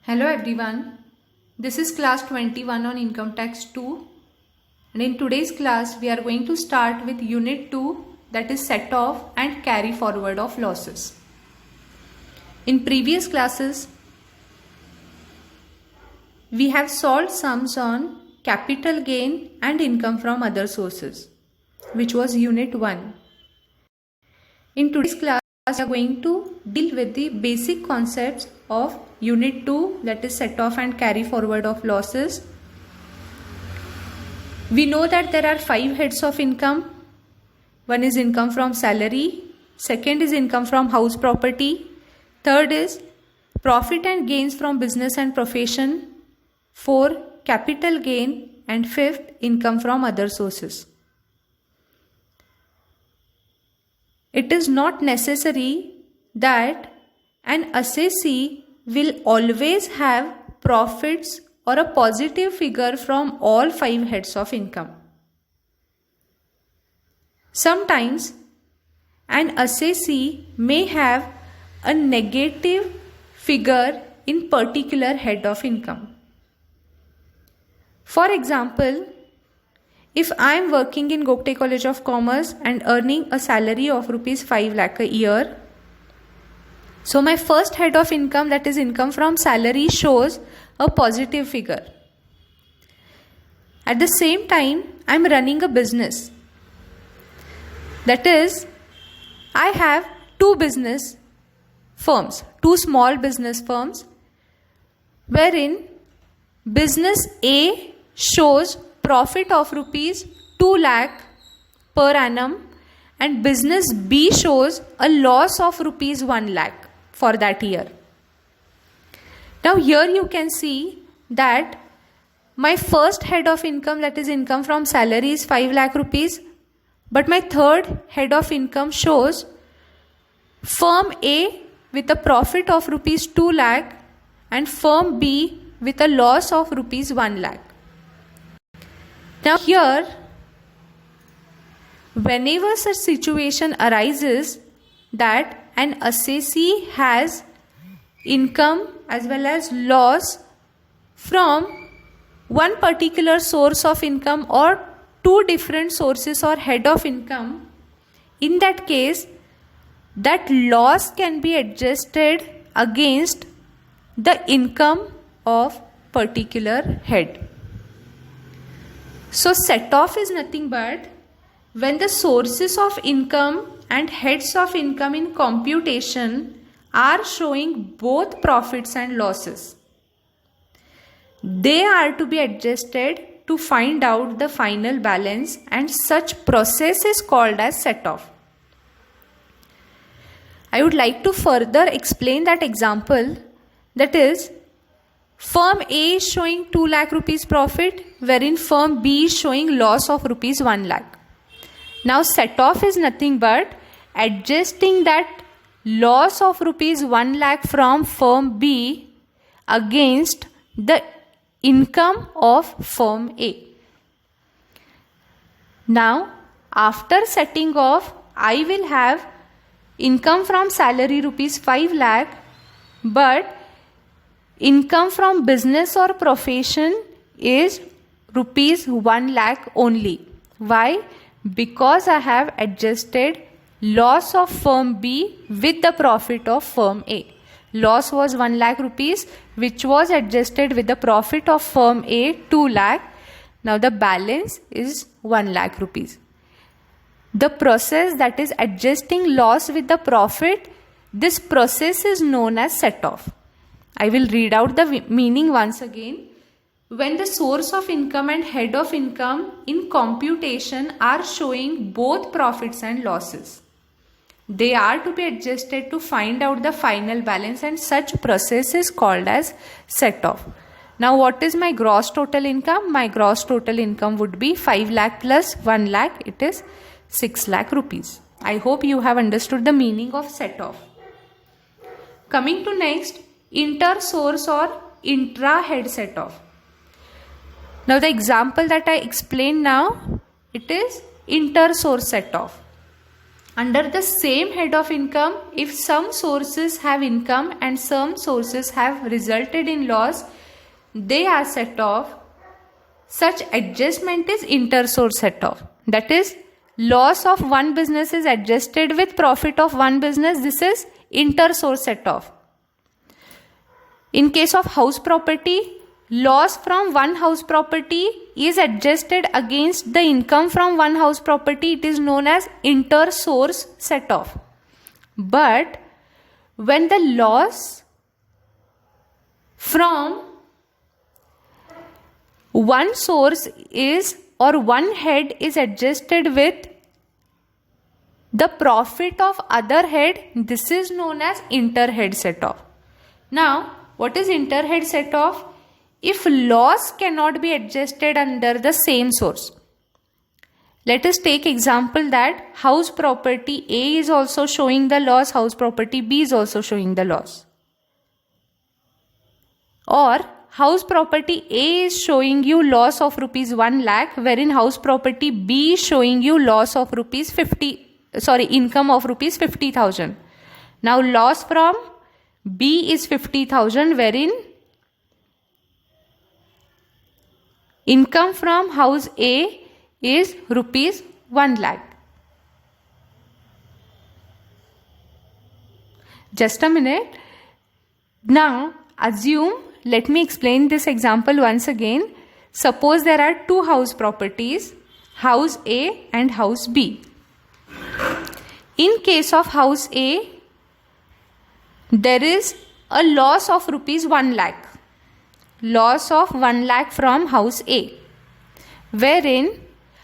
Hello everyone, this is class 21 on income tax 2 and in today's class we are going to start with unit 2, that is set off and carry forward of losses. In previous classes we have solved sums on capital gain and income from other sources, which was unit 1. In today's class we are going to deal with the basic concepts of unit 2, that is set off and carry forward of losses. We know that there are 5 heads of income. One is income from salary, second is income from house property, third is profit and gains from business and profession, 4 capital gain, and fifth income from other sources. It is not necessary that an assessee will always have profits or a positive figure from all 5 heads of income. Sometimes an assessee may have a negative figure in particular head of income. For example, if I am working in Gokte College of Commerce and earning a salary of rupees 5 lakh a year, so my first head of income, that is income from salary, shows a positive figure. At the same time, I am running a business. That is, I have 2 business firms, 2 small business firms, wherein business A shows profit of rupees 2 lakh per annum and business B shows a loss of rupees 1 lakh for that year. Now here you can see that my first head of income, that is income from salary, is 5 lakh rupees, but my third head of income shows firm A with a profit of rupees 2 lakh and firm B with a loss of rupees 1 lakh. Now here, whenever such situation arises that an assessee has income as well as loss from one particular source of income or 2 different sources or head of income, in that case, that loss can be adjusted against the income of particular head. So set off is nothing but when the sources of income and heads of income in computation are showing both profits and losses. They are to be adjusted to find out the final balance, and such process is called as set off. I would like to further explain that example, that is, firm A is showing 2 lakh rupees profit, wherein firm B is showing loss of rupees 1 lakh. Now set off is nothing but adjusting that loss of rupees 1 lakh from firm B against the income of firm A. Now after setting off, I will have income from salary rupees 5 lakh, but income from business or profession is rupees 1 lakh only. Why? Because I have adjusted loss of firm B with the profit of firm A. Loss was 1 lakh rupees, which was adjusted with the profit of firm A 2 lakh. Now the balance is 1 lakh rupees. The process, that is adjusting loss with the profit, this process is known as set off. I will read out the meaning once again. When the source of income and head of income in computation are showing both profits and losses, they are to be adjusted to find out the final balance, and such process is called as set off. Now what is my gross total income? My gross total income would be 5 lakh plus 1 lakh, it is 6 lakh rupees. I hope you have understood the meaning of set off. Coming to next, inter-source or intra-head set off. Now the example that I explained now, it is inter-source set off. Under the same head of income, if some sources have income and some sources have resulted in loss, they are set off. Such adjustment is inter-source set off. That is, loss of one business is adjusted with profit of one business. This is inter-source set off. In case of house property, loss from one house property is adjusted against the income from one house property. It is known as inter-source set off. But when the loss from one source is or one head is adjusted with the profit of other head, this is known as inter-head set off. Now, what is inter-head set off? If loss cannot be adjusted under the same source. Let us take example that house property A is also showing the loss, house property B is also showing the loss. Or house property A is showing you loss of rupees 1 lakh, wherein house property B is showing you loss of income of rupees 50,000. Now loss from B is 50,000, wherein income from house A is rupees 1 lakh. Just a minute. Now assume, let me explain this example once again. Suppose there are two house properties, house A and house B. In case of house A, there is a loss of rupees 1 lakh. Loss of 1 lakh from house A, wherein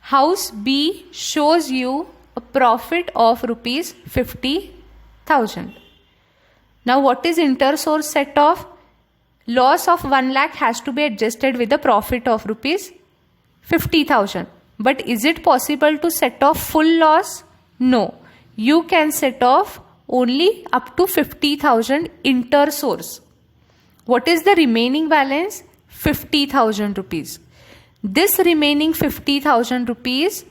house B shows you a profit of rupees 50,000. Now what is inter-source set off? Loss of 1 lakh has to be adjusted with the profit of rupees 50,000. But is it possible to set off full loss? No. You can set off only up to 50,000 inter-source. What is the remaining balance? 50,000 rupees. This remaining 50,000 rupees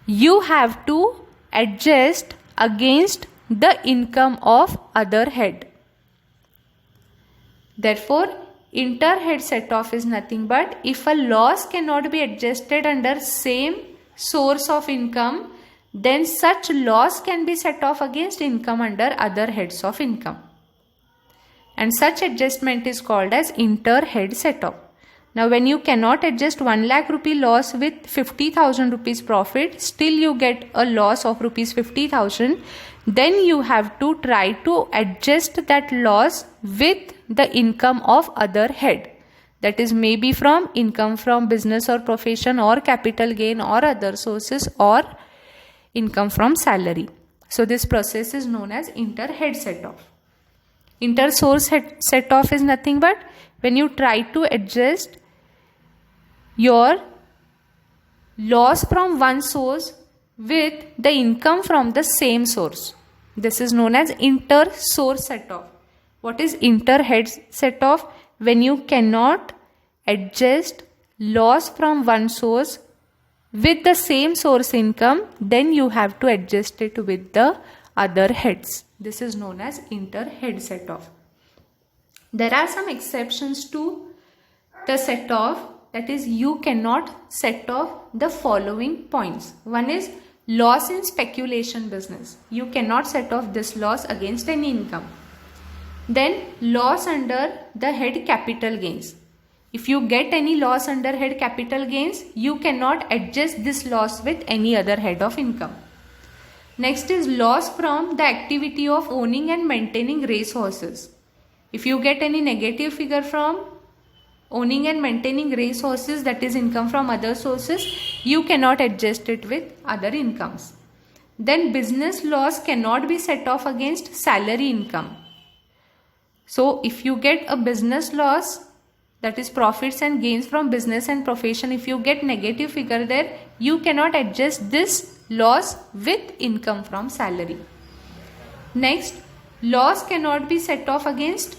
you have to adjust against the income of other head. Therefore, inter-head set off is nothing but if a loss cannot be adjusted under same source of income, then such loss can be set off against income under other heads of income. And such adjustment is called as inter-head set off. Now when you cannot adjust 1 lakh rupee loss with 50,000 rupees profit, still you get a loss of rupees 50,000, then you have to try to adjust that loss with the income of other head. That is maybe from income from business or profession or capital gain or other sources or income from salary. So this process is known as inter-head set off. Inter-source set off is nothing but when you try to adjust your loss from one source with the income from the same source. This is known as inter-source set off. What is inter-head set off? When you cannot adjust loss from one source with the same source income, then you have to adjust it with the other heads. This is known as inter-head set off. There are some exceptions to the set off, that is, you cannot set off the following points. One is loss in speculation business. You cannot set off this loss against any income. Then loss under the head capital gains. If you get any loss under head capital gains, you cannot adjust this loss with any other head of income. Next is loss from the activity of owning and maintaining race horses. If you get any negative figure from owning and maintaining race horses, that is income from other sources, you cannot adjust it with other incomes. Then business loss cannot be set off against salary income. So if you get a business loss, that is profits and gains from business and profession, if you get negative figure there, you cannot adjust this loss with income from salary. Next, loss cannot be set off against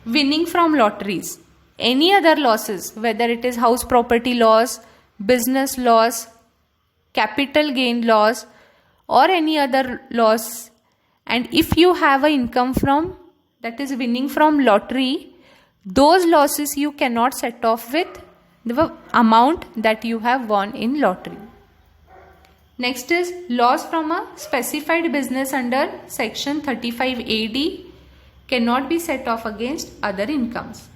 winning from lotteries. Any other losses, whether it is house property loss, business loss, capital gain loss, or any other loss, and if you have an income from, that is winning from lottery, those losses you cannot set off with the amount that you have won in lottery. Next is loss from a specified business under section 35 AD cannot be set off against other incomes.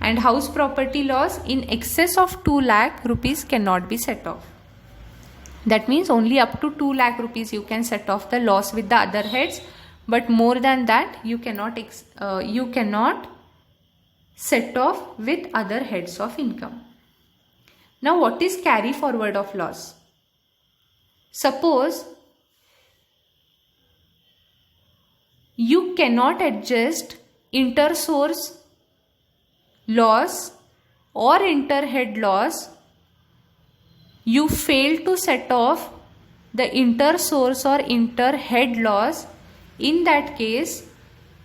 And house property loss in excess of 2 lakh rupees cannot be set off. That means only up to 2 lakh rupees you can set off the loss with the other heads, but more than that you cannot set off with other heads of income. Now what is carry forward of loss? Suppose you cannot adjust inter-source loss or inter-head loss, you fail to set off the inter-source or inter-head loss. In that case,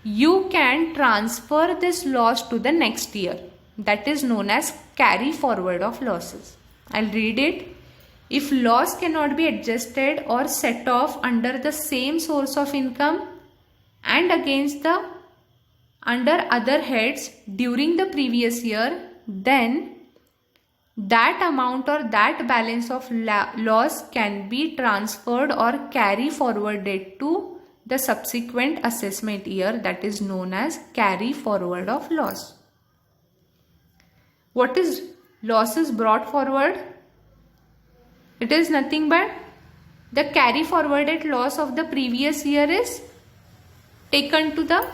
you can transfer this loss to the next year. That is known as carry forward of losses. I'll read it. If loss cannot be adjusted or set off under the same source of income and against the under other heads during the previous year, then that amount or that balance of loss can be transferred or carry forwarded to the subsequent assessment year. That is known as carry forward of loss. What is losses brought forward? It is nothing but the carry forwarded loss of the previous year is taken to the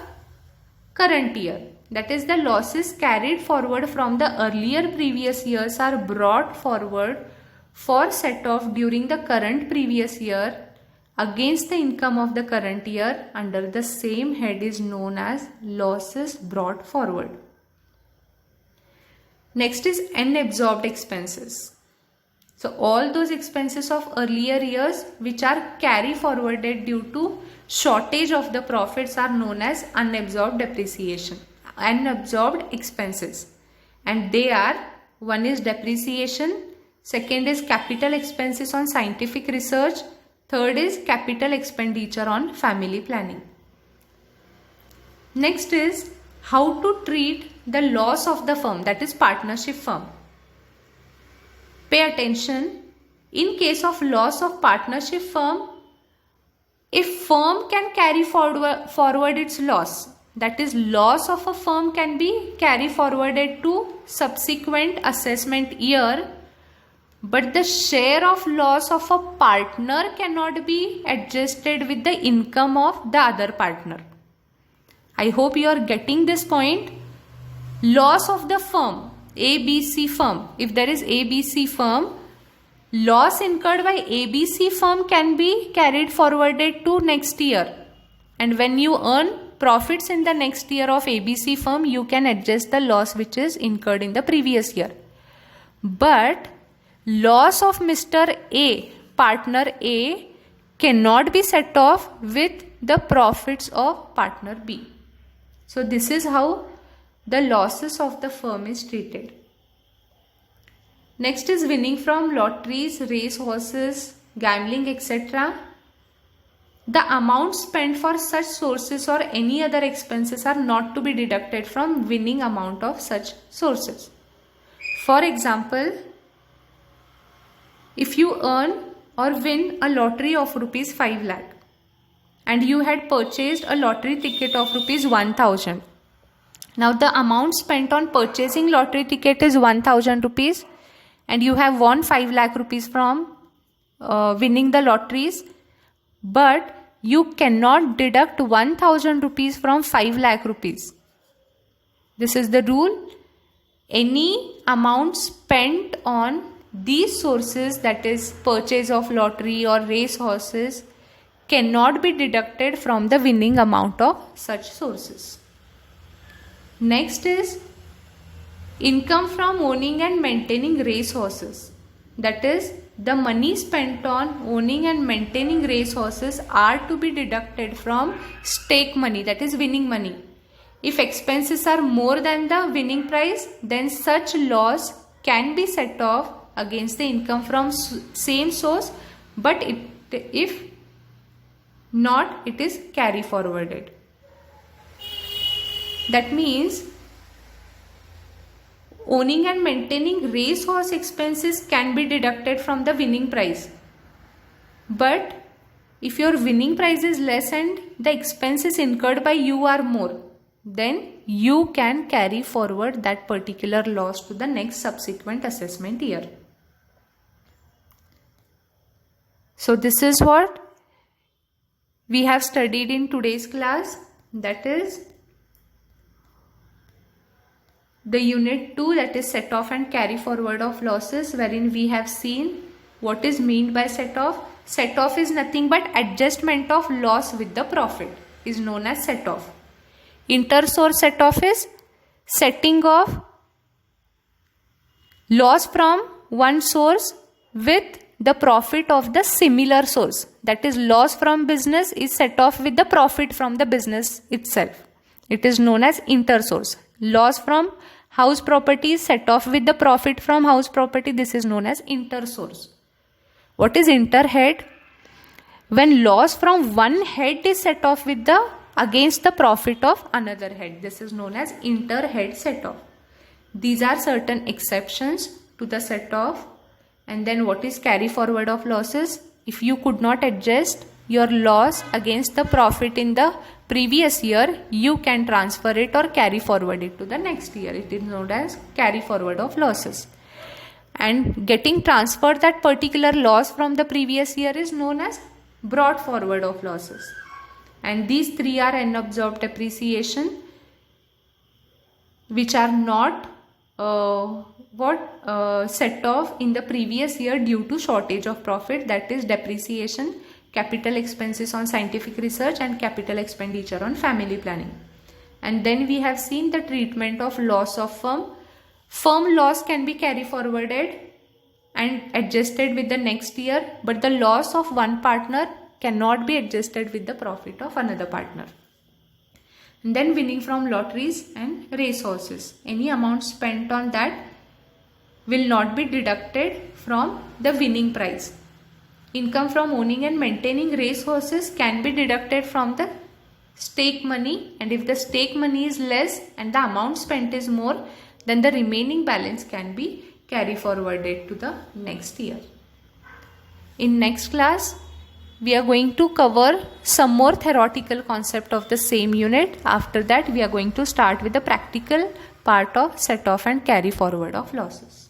current year. That is, the losses carried forward from the earlier previous years are brought forward for set off during the current previous year against the income of the current year under the same head is known as losses brought forward. Next is unabsorbed expenses. So all those expenses of earlier years which are carry forwarded due to shortage of the profits are known as unabsorbed depreciation, unabsorbed expenses. And they are, one is depreciation, second is capital expenses on scientific research, third is capital expenditure on family planning. Next is how to treat the loss of the firm, that is partnership firm. Pay attention, in case of loss of partnership firm, if firm can carry forward its loss, that is loss of a firm can be carry forwarded to subsequent assessment year, but the share of loss of a partner cannot be adjusted with the income of the other partner. I hope you are getting this point. Loss of the firm, ABC firm, if there is ABC firm, loss incurred by ABC firm can be carried forwarded to next year, and when you earn profits in the next year of ABC firm, you can adjust the loss which is incurred in the previous year. But loss of Mr. A, partner A, cannot be set off with the profits of partner B. So this is how the losses of the firm is treated. Next is winning from lotteries, race horses, gambling, etc. The amount spent for such sources or any other expenses are not to be deducted from winning amount of such sources. For example, if you earn or win a lottery of rupees 5 lakh and you had purchased a lottery ticket of rupees 1000. Now the amount spent on purchasing lottery ticket is 1000 rupees and you have won 5 lakh rupees from winning the lotteries, but you cannot deduct 1000 rupees from 5 lakh rupees. This is the rule. Any amount spent on these sources, that is purchase of lottery or race horses, cannot be deducted from the winning amount of such sources. Next is income from owning and maintaining race horses. That is, the money spent on owning and maintaining race horses are to be deducted from stake money, that is winning money. If expenses are more than the winning price, then such loss can be set off against the income from same source, but if not it is carry forwarded. That means owning and maintaining racehorse expenses can be deducted from the winning price. But if your winning price is less and the expenses incurred by you are more, then you can carry forward that particular loss to the next subsequent assessment year. So this is what we have studied in today's class, that is the unit 2, that is set off and carry forward of losses, wherein we have seen what is meant by set off. Set off is nothing but adjustment of loss with the profit is known as set off. Inter-source set off is setting off loss from one source with the profit of the similar source. That is, loss from business is set off with the profit from the business itself. It is known as inter-source. Loss from house property is set off with the profit from house property. This is known as inter-source. What is inter-head? When loss from one head is set off with the against the profit of another head. This is known as inter-head set off. These are certain exceptions to the set off. And then what is carry forward of losses? If you could not adjust your loss against the profit in the previous year, you can transfer it or carry forward it to the next year. It is known as carry forward of losses. And getting transferred that particular loss from the previous year is known as brought forward of losses. And these three are unabsorbed depreciation, which are not set off in the previous year due to shortage of profit, that is depreciation, capital expenses on scientific research, and capital expenditure on family planning. And then we have seen the treatment of loss of firm. Firm loss can be carry forwarded and adjusted with the next year, but the loss of one partner cannot be adjusted with the profit of another partner. And then winning from lotteries and racehorses. Any amount spent on that will not be deducted from the winning price. Income from owning and maintaining racehorses can be deducted from the stake money, and if the stake money is less and the amount spent is more, then the remaining balance can be carry forwarded to the next year. In next class, we are going to cover some more theoretical concept of the same unit. After that, we are going to start with the practical part of set off and carry forward of losses.